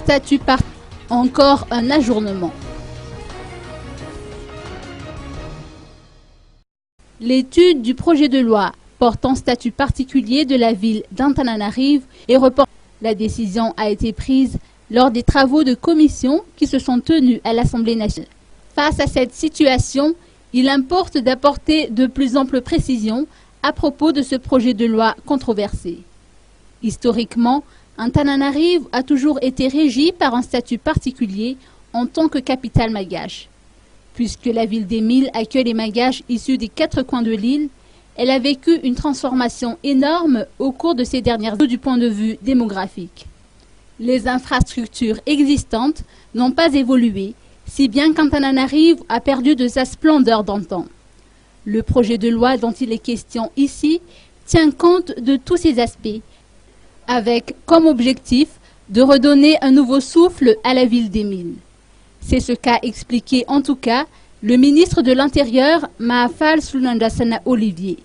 statut par encore un ajournement. L'étude du projet de loi portant statut particulier de la ville d'Antananarivo est reportée. La décision a été prise lors des travaux de commission qui se sont tenus à l'Assemblée nationale. Face à cette situation, il importe d'apporter de plus amples précisions à propos de ce projet de loi controversé. Historiquement, Antananarivo a toujours été régi par un statut particulier en tant que capitale malgache. Puisque la ville d'Emile accueille les Malgaches issus des 4 coins de l'île, elle a vécu une transformation énorme au cours de ces dernières années du point de vue démographique. Les infrastructures existantes n'ont pas évolué, si bien qu'Antananarivo a perdu de sa splendeur d'antan. Le projet de loi dont il est question ici tient compte de tous ces aspects, avec comme objectif de redonner un nouveau souffle à la ville d'Emile. C'est ce qu'a expliqué en tout cas le ministre de l'Intérieur, Mahafal Sulnandasana Olivier.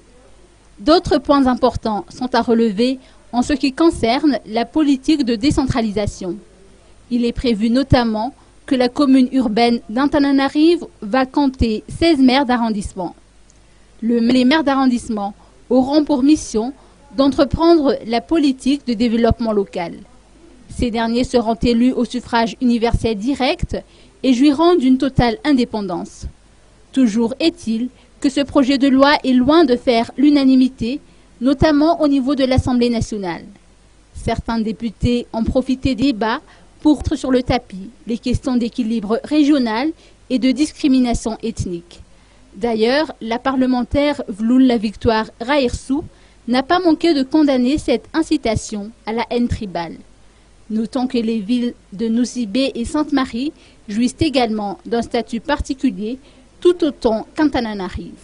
D'autres points importants sont à relever en ce qui concerne la politique de décentralisation. Il est prévu notamment que la commune urbaine d'Antananarivo va compter 16 maires d'arrondissement. Les maires d'arrondissement auront pour mission d'entreprendre la politique de développement local. Ces derniers seront élus au suffrage universel direct et jouiront d'une totale indépendance. Toujours est-il que ce projet de loi est loin de faire l'unanimité, notamment au niveau de l'Assemblée nationale. Certains députés ont profité des débats pour mettre sur le tapis les questions d'équilibre régional et de discrimination ethnique. D'ailleurs, la parlementaire Vloul la Victoire Raïrsou n'a pas manqué de condamner cette incitation à la haine tribale. Notons que les villes de Nosy-Be et Sainte-Marie jouissent également d'un statut particulier, tout autant qu'Antananarivo.